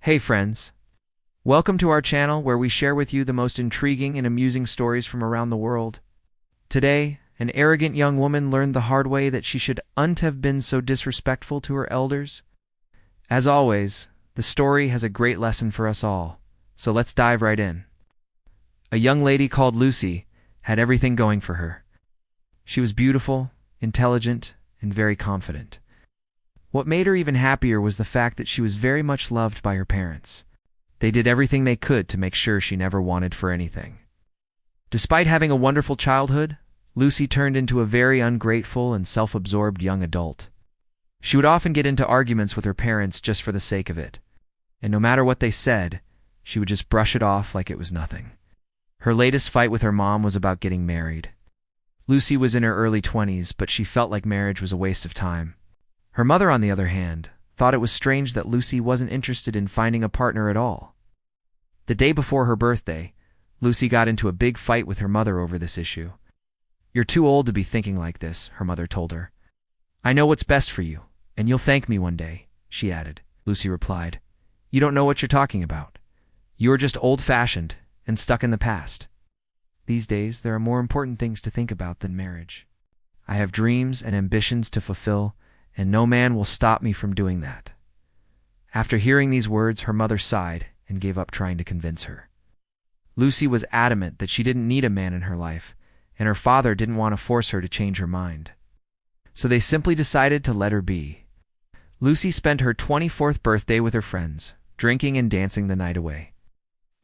Hey friends, welcome to our channel where we share with you the most intriguing and amusing stories from around the world. Today, an arrogant young woman learned the hard way that she shouldn't have been so disrespectful to her elders. As always, the story has a great lesson for us all, so let's dive right in. A young lady called Lucy had everything going for her. She was beautiful, intelligent, and very confident. What made her even happier was the fact that she was very much loved by her parents. They did everything they could to make sure she never wanted for anything. Despite having a wonderful childhood, Lucy turned into a very ungrateful and self-absorbed young adult. She would often get into arguments with her parents just for the sake of it, and no matter what they said, she would just brush it off like it was nothing. Her latest fight with her mom was about getting married. Lucy was in her early 20s, but she felt like marriage was a waste of time. Her mother, on the other hand, thought it was strange that Lucy wasn't interested in finding a partner at all. The day before her birthday, Lucy got into a big fight with her mother over this issue. "You're too old to be thinking like this," her mother told her. "I know what's best for you, and you'll thank me one day," she added. Lucy replied, "You don't know what you're talking about. You're just old-fashioned and stuck in the past. These days, there are more important things to think about than marriage. I have dreams and ambitions to fulfill, and no man will stop me from doing that." After hearing these words, her mother sighed and gave up trying to convince her. Lucy was adamant that she didn't need a man in her life, and her father didn't want to force her to change her mind. So they simply decided to let her be. Lucy spent her 24th birthday with her friends, drinking and dancing the night away.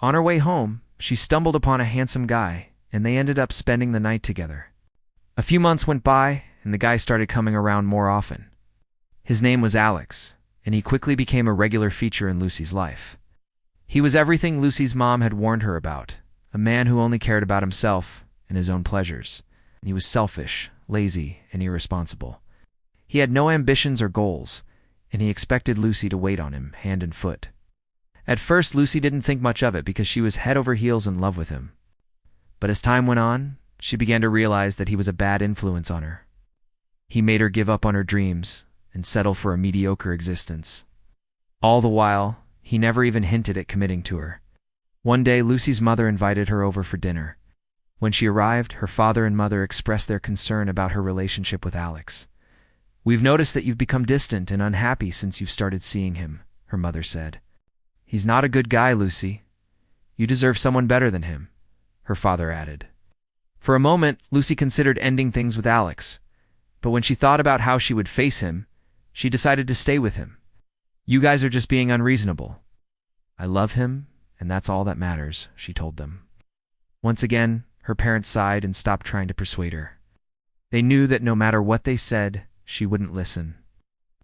On her way home, she stumbled upon a handsome guy, and they ended up spending the night together. A few months went by, and the guy started coming around more often. His name was Alex, and he quickly became a regular feature in Lucy's life. He was everything Lucy's mom had warned her about, a man who only cared about himself and his own pleasures. He was selfish, lazy, and irresponsible. He had no ambitions or goals, and he expected Lucy to wait on him, hand and foot. At first, Lucy didn't think much of it because she was head over heels in love with him. But as time went on, she began to realize that he was a bad influence on her. He made her give up on her dreams and settle for a mediocre existence. All the while, he never even hinted at committing to her. One day, Lucy's mother invited her over for dinner. When she arrived, her father and mother expressed their concern about her relationship with Alex. "We've noticed that you've become distant and unhappy since you've started seeing him," her mother said. "He's not a good guy, Lucy. You deserve someone better than him," her father added. For a moment, Lucy considered ending things with Alex, but when she thought about how she would face him, she decided to stay with him. "You guys are just being unreasonable. I love him, and that's all that matters," she told them. Once again, her parents sighed and stopped trying to persuade her. They knew that no matter what they said, she wouldn't listen.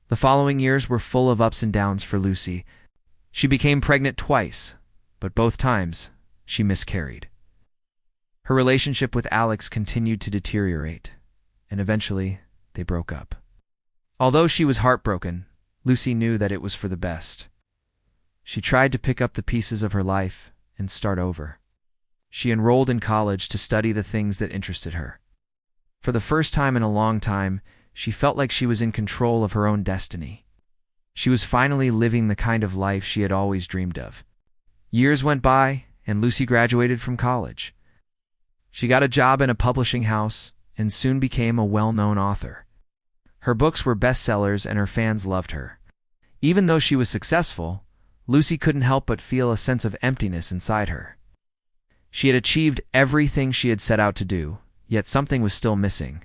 The following years were full of ups and downs for Lucy. She became pregnant twice, but both times she miscarried. Her relationship with Alex continued to deteriorate, and eventually they broke up. Although she was heartbroken, Lucy knew that it was for the best. She tried to pick up the pieces of her life and start over. She enrolled in college to study the things that interested her. For the first time in a long time, she felt like she was in control of her own destiny. She was finally living the kind of life she had always dreamed of. Years went by, and Lucy graduated from college. She got a job in a publishing house and soon became a well-known author. Her books were bestsellers and her fans loved her. Even though she was successful, Lucy couldn't help but feel a sense of emptiness inside her. She had achieved everything she had set out to do, yet something was still missing.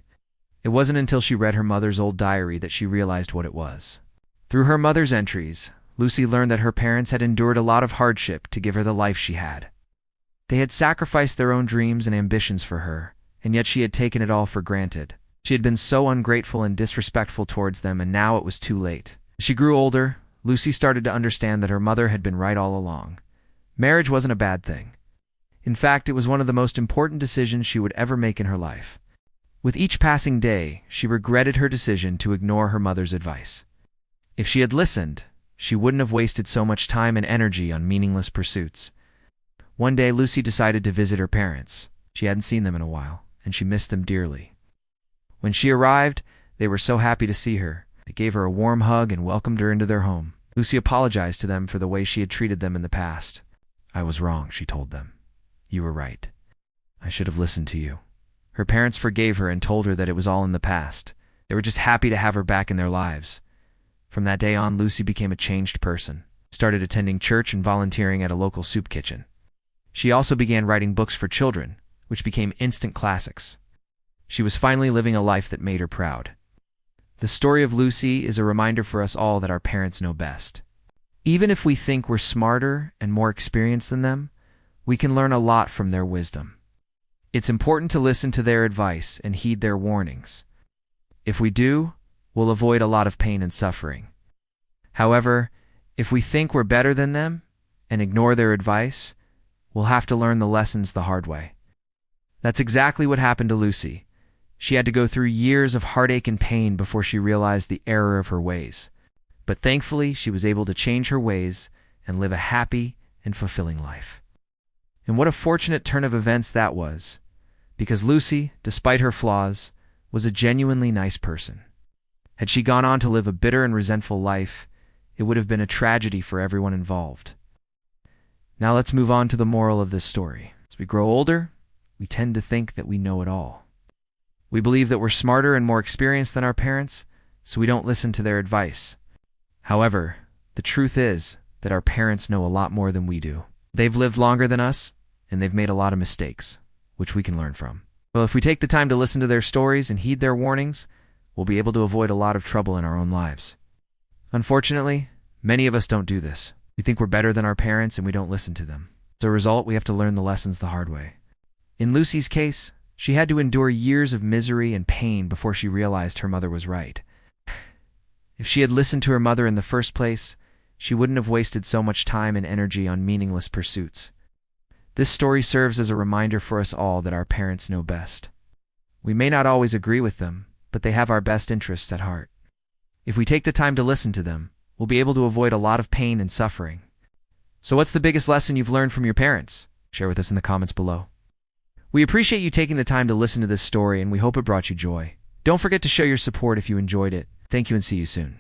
It wasn't until she read her mother's old diary that she realized what it was. Through her mother's entries, Lucy learned that her parents had endured a lot of hardship to give her the life she had. They had sacrificed their own dreams and ambitions for her, and yet she had taken it all for granted. She had been so ungrateful and disrespectful towards them, and now it was too late. As she grew older, Lucy started to understand that her mother had been right all along. Marriage wasn't a bad thing. In fact, it was one of the most important decisions she would ever make in her life. With each passing day, she regretted her decision to ignore her mother's advice. If she had listened, she wouldn't have wasted so much time and energy on meaningless pursuits. One day, Lucy decided to visit her parents. She hadn't seen them in a while, and she missed them dearly. When she arrived, they were so happy to see her. They gave her a warm hug and welcomed her into their home. Lucy apologized to them for the way she had treated them in the past. "I was wrong," she told them. "You were right. I should have listened to you." Her parents forgave her and told her that it was all in the past. They were just happy to have her back in their lives. From that day on, Lucy became a changed person, started attending church and volunteering at a local soup kitchen. She also began writing books for children, which became instant classics. She was finally living a life that made her proud. The story of Lucy is a reminder for us all that our parents know best. Even if we think we're smarter and more experienced than them, we can learn a lot from their wisdom. It's important to listen to their advice and heed their warnings. If we do, we'll avoid a lot of pain and suffering. However, if we think we're better than them and ignore their advice, we'll have to learn the lessons the hard way. That's exactly what happened to Lucy. She had to go through years of heartache and pain before she realized the error of her ways. But thankfully, she was able to change her ways and live a happy and fulfilling life. And what a fortunate turn of events that was, because Lucy, despite her flaws, was a genuinely nice person. Had she gone on to live a bitter and resentful life, it would have been a tragedy for everyone involved. Now let's move on to the moral of this story. As we grow older, we tend to think that we know it all. We believe that we're smarter and more experienced than our parents, so we don't listen to their advice. However, the truth is that our parents know a lot more than we do. They've lived longer than us, and they've made a lot of mistakes, which we can learn from. Well, if we take the time to listen to their stories and heed their warnings, we'll be able to avoid a lot of trouble in our own lives. Unfortunately, many of us don't do this. We think we're better than our parents and we don't listen to them. As a result, we have to learn the lessons the hard way. In Lucy's case, she had to endure years of misery and pain before she realized her mother was right. If she had listened to her mother in the first place, she wouldn't have wasted so much time and energy on meaningless pursuits. This story serves as a reminder for us all that our parents know best. We may not always agree with them, but they have our best interests at heart. If we take the time to listen to them, we'll be able to avoid a lot of pain and suffering. So what's the biggest lesson you've learned from your parents? Share with us in the comments below. We appreciate you taking the time to listen to this story, and we hope it brought you joy. Don't forget to show your support if you enjoyed it. Thank you and see you soon.